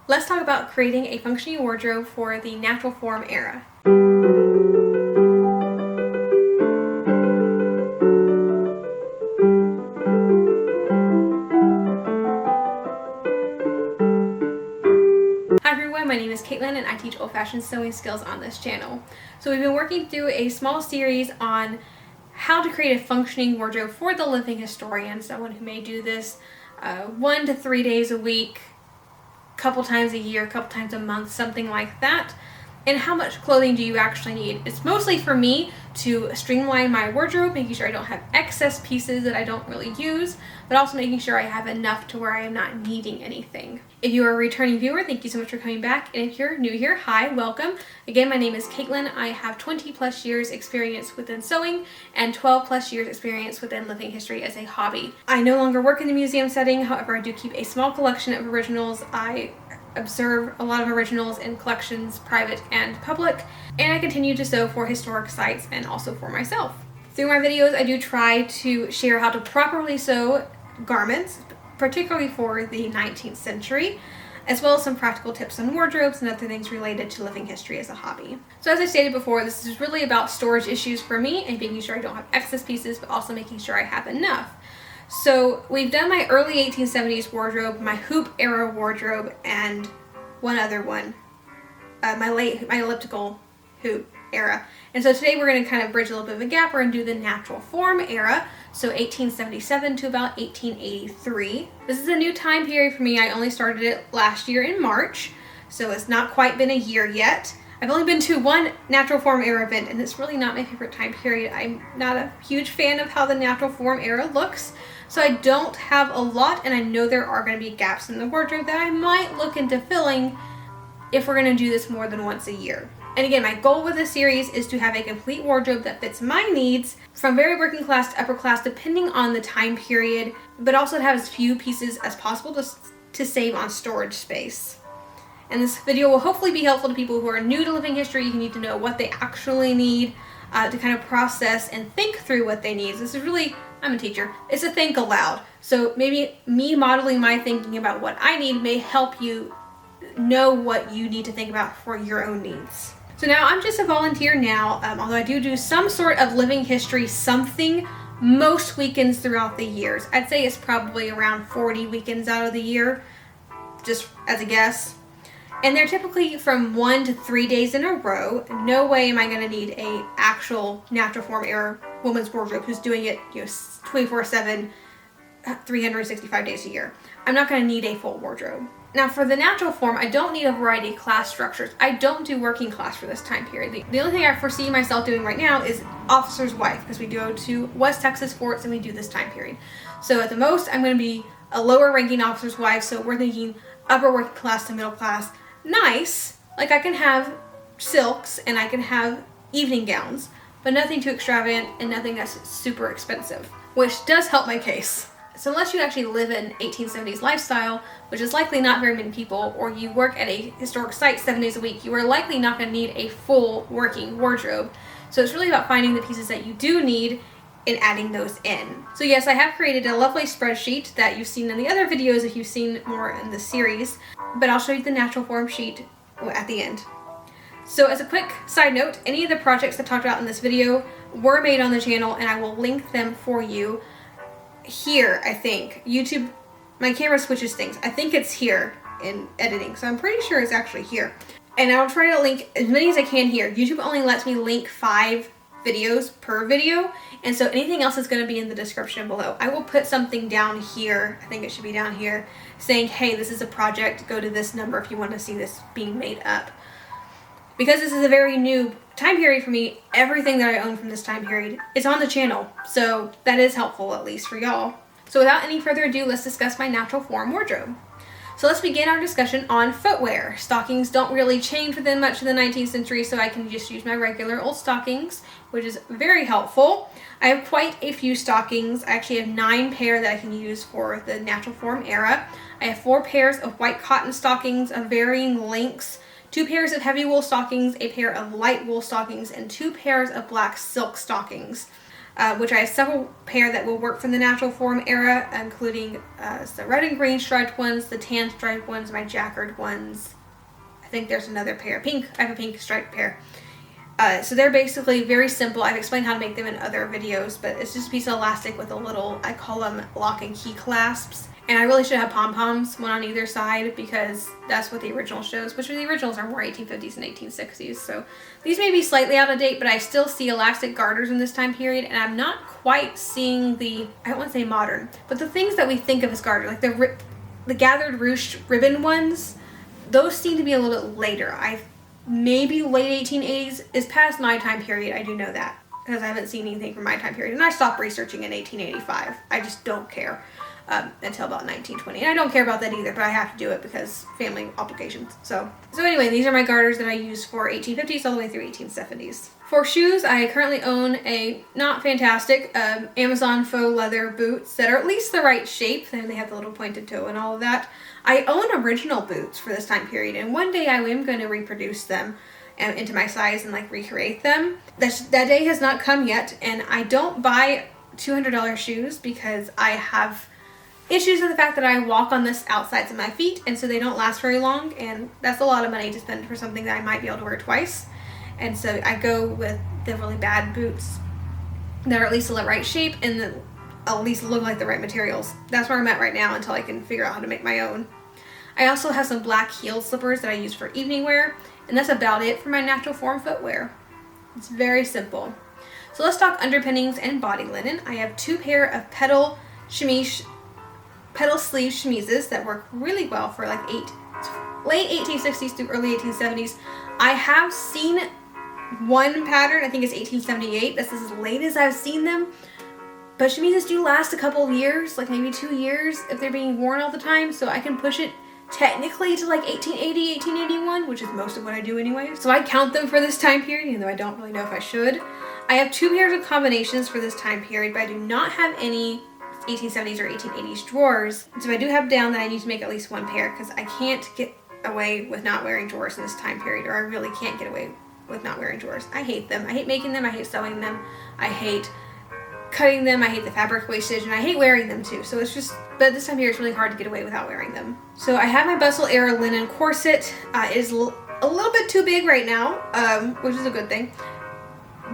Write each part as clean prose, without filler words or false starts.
Let's talk about creating a functioning wardrobe for the natural form era. Hi everyone, my name is Caitlin and I teach old-fashioned sewing skills on this channel. So we've been working through a small series on how to create a functioning wardrobe for the living historian, someone who may do this 1 to 3 days a week, couple times a year, couple times a month, something like that. And how much clothing do you actually need? It's mostly for me to streamline my wardrobe, making sure I don't have excess pieces that I don't really use, but also making sure I have enough to where I am not needing anything. If you are a returning viewer, thank you so much for coming back. And if you're new here, hi, welcome. Again, my name is Caitlin. I have 20 plus years experience within sewing and 12 plus years experience within living history as a hobby. I no longer work in the museum setting, however, I do keep a small collection of originals. I observe a lot of originals in collections, private and public, and I continue to sew for historic sites and also for myself. Through my videos, I do try to share how to properly sew garments, particularly for the 19th century, as well as some practical tips on wardrobes and other things related to living history as a hobby. So as I stated before, this is really about storage issues for me and making sure I don't have excess pieces, but also making sure I have enough. So we've done my early 1870s wardrobe, my hoop era wardrobe, and one other one, my elliptical hoop era. And so today we're going to kind of bridge a little bit of a gap. We're going to do the natural form era, so 1877 to about 1883. This is a new time period for me. I only started it last year in March, so it's not quite been a year yet. I've only been to one natural form era event, and it's really not my favorite time period. I'm not a huge fan of how the natural form era looks, so I don't have a lot, and I know there are going to be gaps in the wardrobe that I might look into filling if we're going to do this more than once a year. And again, my goal with this series is to have a complete wardrobe that fits my needs from very working class to upper class, depending on the time period, but also to have as few pieces as possible to save on storage space. And this video will hopefully be helpful to people who are new to living history. You need to know what they actually need to kind of process and think through what they need. This is really, I'm a teacher, it's a think aloud. So maybe me modeling my thinking about what I need may help you know what you need to think about for your own needs. So now I'm just a volunteer now, although I do some sort of living history something most weekends throughout the years. I'd say it's probably around 40 weekends out of the year, just as a guess. And they're typically from 1 to 3 days in a row. No way am I going to need a actual natural form era woman's wardrobe who's doing it 24/7, 365 days a year. I'm not going to need a full wardrobe. Now for the natural form, I don't need a variety of class structures. I don't do working class for this time period. The only thing I foresee myself doing right now is officer's wife, because we go to West Texas forts and we do this time period. So at the most, I'm going to be a lower ranking officer's wife, so we're thinking upper working class to middle class. Nice, like I can have silks and I can have evening gowns, but nothing too extravagant and nothing that's super expensive, which does help my case. So unless you actually live an 1870s lifestyle, which is likely not very many people, or you work at a historic site 7 days a week, you are likely not going to need a full working wardrobe. So it's really about finding the pieces that you do need and adding those in. So yes, I have created a lovely spreadsheet that you've seen in the other videos if you've seen more in the series, but I'll show you the natural form sheet at the end. So as a quick side note, any of the projects I talked about in this video were made on the channel, and I will link them for you here. I think YouTube, my camera switches things. I think it's here in editing, so I'm pretty sure it's actually here. And I'll try to link as many as I can here. YouTube only lets me link 5 videos per video, and so anything else is going to be in the description below. I will put something down here, I think it should be down here, saying, hey, this is a project, go to this number if you want to see this being made up. Because this is a very new time period for me, everything that I own from this time period is on the channel, so that is helpful, at least for y'all. So without any further ado, let's discuss my natural form wardrobe. So let's begin our discussion on footwear. Stockings don't really change within much of the 19th century, so I can just use my regular old stockings, which is very helpful. I have quite a few stockings. I actually have 9 pair that I can use for the natural form era. I have 4 pairs of white cotton stockings of varying lengths, 2 pairs of heavy wool stockings, a pair of light wool stockings, and 2 pairs of black silk stockings. which I have several pair that will work from the natural form era, including the red and green striped ones, the tan striped ones, my jacquard ones. I think there's another pair, pink. I have a pink striped pair. So they're basically very simple. I've explained how to make them in other videos, but it's just a piece of elastic with a little, I call them lock and key clasps. And I really should have pom-poms, one on either side, because that's what the original shows, which the originals are more 1850s and 1860s. So these may be slightly out of date, but I still see elastic garters in this time period, and I'm not quite seeing the, I don't want to say modern, but the things that we think of as garter, like the gathered ruched ribbon ones, those seem to be a little bit later. Maybe late 1880s is past my time period. I do know that, because I haven't seen anything from my time period, and I stopped researching in 1885. I just don't care. Until about 1920. And I don't care about that either, but I have to do it because family obligations. So anyway, these are my garters that I use for 1850s all the way through 1870s. For shoes, I currently own a not fantastic Amazon faux leather boots that are at least the right shape. They have the little pointed toe and all of that. I own original boots for this time period, and one day I am going to reproduce them into my size and like recreate them. That day has not come yet, and I don't buy $200 shoes because I have issues with the fact that I walk on this outsides of my feet, and so they don't last very long, and that's a lot of money to spend for something that I might be able to wear twice. And so I go with the really bad boots that are at least in the right shape and that at least look like the right materials. That's where I'm at right now until I can figure out how to make my own. I also have some black heel slippers that I use for evening wear, and that's about it for my natural form footwear. It's very simple. So let's talk underpinnings and body linen. I have 2 pair of pedal sleeve chemises that work really well for like late 1860s through early 1870s. I have seen one pattern, I think it's 1878. That's as late as I've seen them. But chemises do last a couple of years, like maybe 2 years if they're being worn all the time. So I can push it technically to like 1880, 1881, which is most of what I do anyway. So I count them for this time period, even though I don't really know if I should. I have 2 pairs of combinations for this time period, but I do not have any 1870s or 1880s drawers. So I do have down that I need to make at least 1 pair because I can't get away with not wearing drawers in this time period, or I really can't get away with not wearing drawers. I hate them. I hate making them. I hate sewing them. I hate cutting them. I hate the fabric wastage, and I hate wearing them too. So it's just, but this time of year it's really hard to get away without wearing them. So I have my Bustle era linen corset. It is a little bit too big right now, which is a good thing,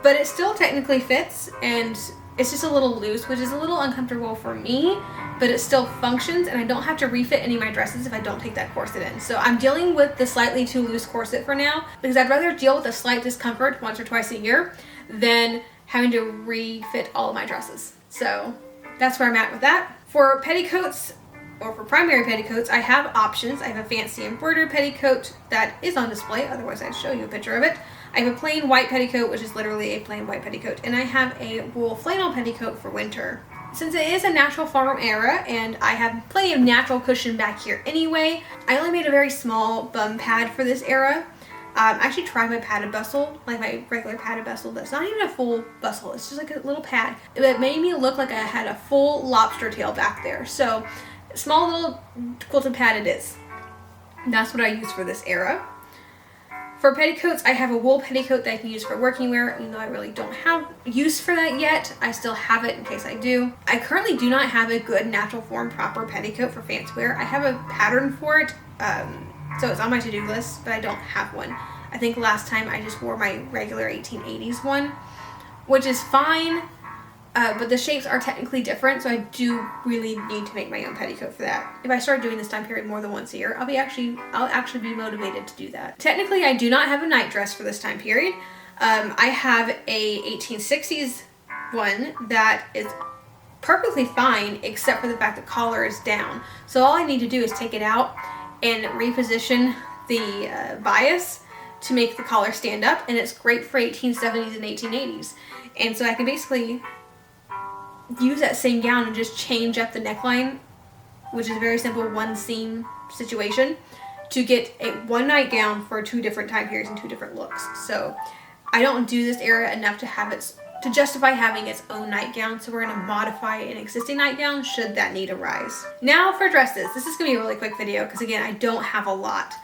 but it still technically fits, and it's just a little loose, which is a little uncomfortable for me, but it still functions, and I don't have to refit any of my dresses if I don't take that corset in. So I'm dealing with the slightly too loose corset for now, because I'd rather deal with a slight discomfort once or twice a year than having to refit all of my dresses. So that's where I'm at with that. For petticoats, or for primary petticoats, I have options. I have a fancy embroidered petticoat that is on display, otherwise I'd show you a picture of it. I have a plain white petticoat, which is literally a plain white petticoat, and I have a wool flannel petticoat for winter. Since it is a natural form era and I have plenty of natural cushion back here anyway, I only made a very small bum pad for this era. I actually tried my padded bustle, like my regular padded bustle that's not even a full bustle, it's just like a little pad. It made me look like I had a full lobster tail back there. So small little quilted pad it is. And that's what I use for this era. For petticoats, I have a wool petticoat that I can use for working wear, even though I really don't have use for that yet. I still have it in case I do. I currently do not have a good natural form proper petticoat for fancy wear. I have a pattern for it, so it's on my to-do list, but I don't have one. I think last time I just wore my regular 1880s one, which is fine, but the shapes are technically different, so I do really need to make my own petticoat for that. If I start doing this time period more than once a year, I'll actually be motivated to do that. Technically, I do not have a night dress for this time period. I have a 1860s one that is perfectly fine, except for the fact the collar is down. So all I need to do is take it out and reposition the bias to make the collar stand up, and it's great for 1870s and 1880s. And so I can basically use that same gown and just change up the neckline, which is a very simple one seam situation, to get a one night gown for 2 different time periods and 2 different looks. So I don't do this era enough to justify having its own nightgown, so we're going to modify an existing nightgown should that need arise. Now for dresses. This is going to be a really quick video because again I don't have a lot.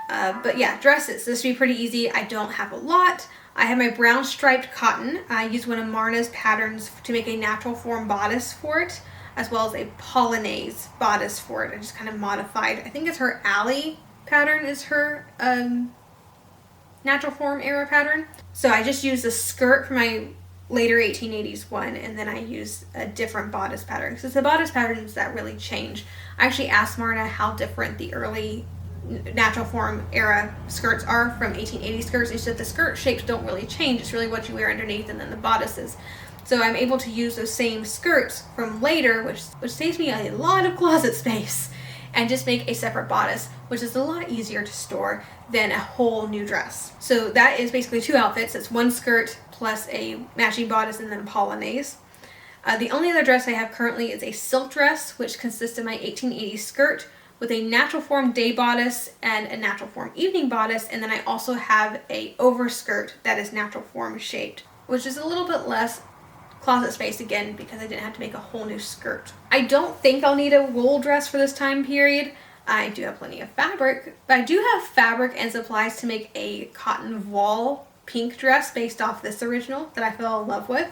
But yeah, dresses. This should be pretty easy. I don't have a lot. I have my brown striped cotton. I used one of Marna's patterns to make a natural form bodice for it, as well as a polonaise bodice for it. I just kind of modified, I think it's her alley pattern is her natural form era pattern. So I just used the skirt for my later 1880s one, and then I used a different bodice pattern because it's the bodice patterns that really change. I actually asked Marna how different the early natural form era skirts are from 1880 skirts. She said the skirt shapes don't really change. It's really what you wear underneath and then the bodices. So I'm able to use those same skirts from later, which saves me a lot of closet space, and just make a separate bodice, which is a lot easier to store than a whole new dress. So that is basically 2 outfits. It's 1 skirt plus a matching bodice and then a polonaise. The only other dress I have currently is a silk dress, which consists of my 1880 skirt with a natural form day bodice and a natural form evening bodice, and then I also have a overskirt that is natural form shaped, which is a little bit less closet space again because I didn't have to make a whole new skirt. I don't think I'll need a wool dress for this time period. I do have plenty of fabric, but I do have fabric and supplies to make a cotton voile pink dress based off this original that I fell in love with.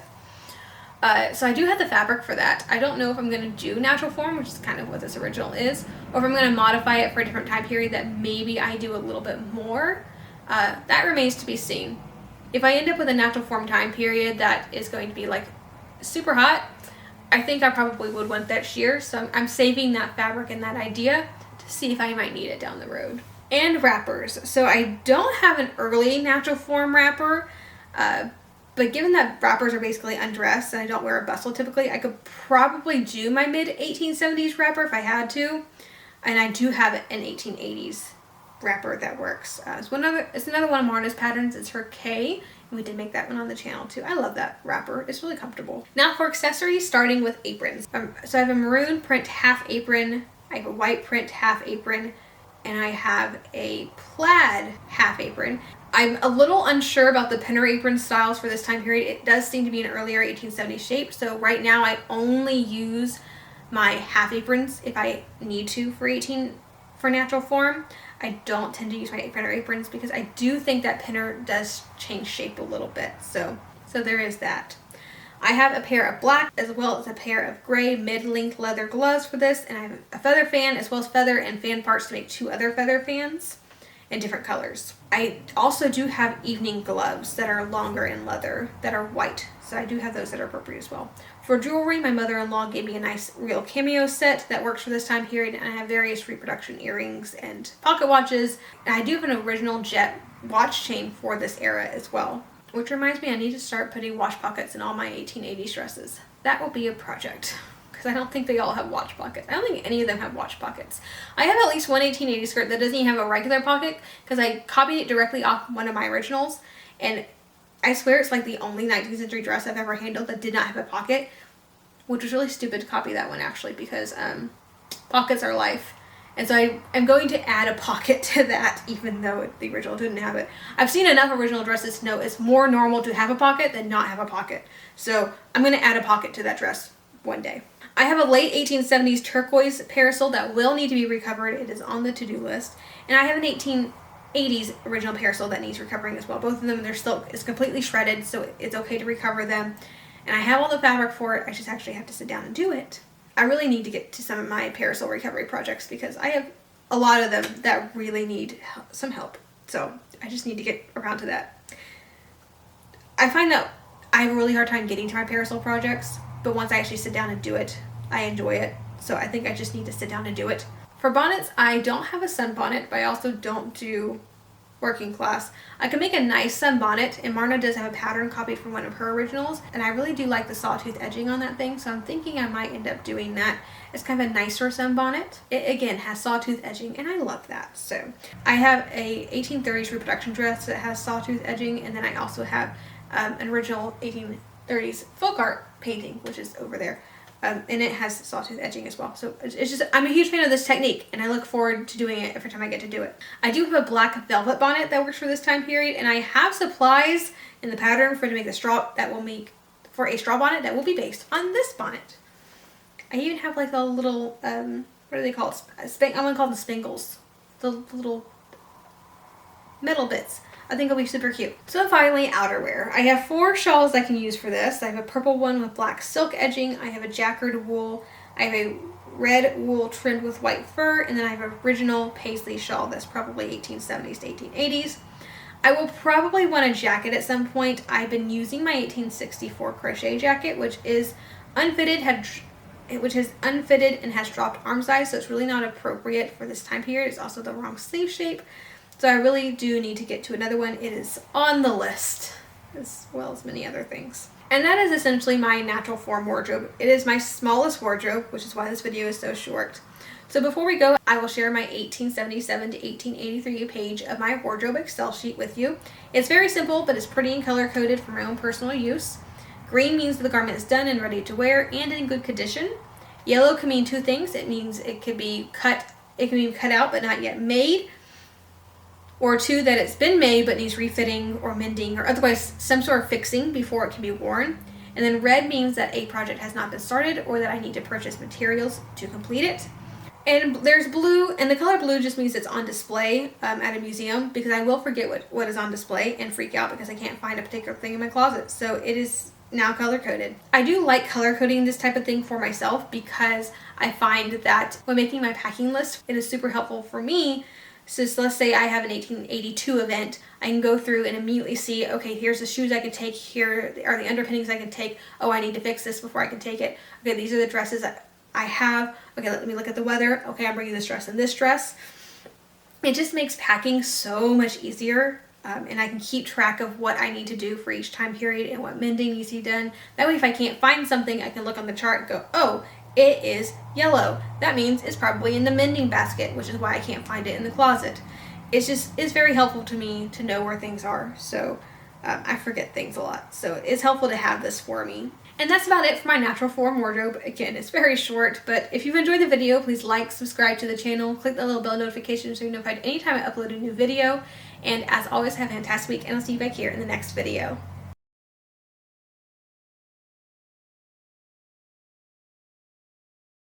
So I do have the fabric for that. I don't know if I'm going to do natural form, which is kind of what this original is, or if I'm going to modify it for a different time period that maybe I do a little bit more. That remains to be seen. If I end up with a natural form time period that is going to be like super hot, I think I probably would want that sheer, so I'm saving that fabric and that idea to see if I might need it down the road. And wrappers. So I don't have an early natural form wrapper, but given that wrappers are basically undressed and I don't wear a bustle typically, I could probably do my mid 1870s wrapper if I had to, and I do have an 1880s wrapper that works. It's another one of Marna's patterns. It's her K, and we did make that one on the channel too. I love that wrapper. It's really comfortable. Now for accessories, starting with aprons. So I have a maroon print half apron, I have a white print half apron, and I have a plaid half apron. I'm a little unsure about the pinner apron styles for this time period. It does seem to be an earlier 1870s shape, so right now I only use my half aprons if I need to for natural form. I don't tend to use my pinner aprons because I do think that pinner does change shape a little bit. So there is that. I have a pair of black as well as a pair of gray mid-length leather gloves for this, and I have a feather fan as well as feather and fan parts to make 2 other feather fans in different colors. I also do have evening gloves that are longer in leather that are white, so I do have those that are appropriate as well. For jewelry, my mother-in-law gave me a nice real cameo set that works for this time period, and I have various reproduction earrings and pocket watches, and I do have an original jet watch chain for this era as well. Which reminds me, I need to start putting watch pockets in all my 1880s dresses. That will be a project, because I don't think they all have watch pockets. I don't think any of them have watch pockets. I have at least one 1880s skirt that doesn't even have a regular pocket, because I copied it directly off one of my originals, and I swear it's like the only 19th century dress I've ever handled that did not have a pocket, which was really stupid to copy that one actually, because pockets are life. And so I'm going to add a pocket to that, even though the original didn't have it. I've seen enough original dresses to know it's more normal to have a pocket than not have a pocket. So I'm going to add a pocket to that dress one day. I have a late 1870s turquoise parasol that will need to be recovered. It is on the to-do list. And I have an 1880s original parasol that needs recovering as well. Both of them, they're still, it's completely shredded, so it's okay to recover them. And I have all the fabric for it. I just actually have to sit down and do it. I really need to get to some of my parasol recovery projects because I have a lot of them that really need some help. So I just need to get around to that. I find that I have a really hard time getting to my parasol projects, but once I actually sit down and do it, I enjoy it. So I think I just need to sit down and do it. For bonnets, I don't have a sunbonnet, but I also don't do working class. I can make a nice sunbonnet, and Marna does have a pattern copied from one of her originals, and I really do like the sawtooth edging on that thing, so I'm thinking I might end up doing that. It's kind of a nicer sunbonnet. It again has sawtooth edging, and I love that. So I have a 1830s reproduction dress that has sawtooth edging, and then I also have an original 1830s folk art painting, which is over there. And it has sawtooth edging as well. So it's just, I'm a huge fan of this technique, and I look forward to doing it every time I get to do it. I do have a black velvet bonnet that works for this time period, and I have supplies in the pattern for to make the straw that will make for a straw bonnet that will be based on this bonnet. I even have like a little, what do they call it? I'm gonna call them spangles. The little metal bits I think it'll be super cute. So finally, outerwear. I have 4 shawls I can use for this. I have a purple one with black silk edging. I have a jacquard wool. I have a red wool trimmed with white fur, and then I have an original paisley shawl that's probably 1870s to 1880s. I will probably want a jacket at some point. I've been using my 1864 crochet jacket, which is unfitted, and has dropped arm size, so it's really not appropriate for this time period. It's also the wrong sleeve shape, so I really do need to get to another one. It is on the list, as well as many other things. And that is essentially my natural form wardrobe. It is my smallest wardrobe, which is why this video is so short. So before we go, I will share my 1877 to 1883 page of my wardrobe Excel sheet with you. It's very simple, but it's pretty and color coded for my own personal use. Green means the garment is done and ready to wear and in good condition. Yellow can mean 2 things. It means it can be cut out but not yet made. Or 2, that it's been made but needs refitting or mending or otherwise some sort of fixing before it can be worn. And then red means that a project has not been started or that I need to purchase materials to complete it. And there's blue, and the color blue just means it's on display at a museum, because I will forget what is on display and freak out because I can't find a particular thing in my closet. So it is now color coded. I do like color coding this type of thing for myself because I find that when making my packing list, it is super helpful for me. So let's say I have an 1882 event, I can go through and immediately see, okay, here's the shoes I can take, here are the underpinnings I can take, oh, I need to fix this before I can take it, okay, these are the dresses that I have, okay, let me look at the weather, okay, I'm bringing this dress and this dress. It just makes packing so much easier, and I can keep track of what I need to do for each time period and what mending needs to be done. That way if I can't find something, I can look on the chart and go, oh, it is yellow. That means it's probably in the mending basket, which is why I can't find it in the closet. It's very helpful to me to know where things are. So I forget things a lot. So it's helpful to have this for me. And that's about it for my natural form wardrobe. Again, it's very short, but if you've enjoyed the video, please like, subscribe to the channel, click the little bell notification so you're notified anytime I upload a new video. And as always, have a fantastic week, and I'll see you back here in the next video.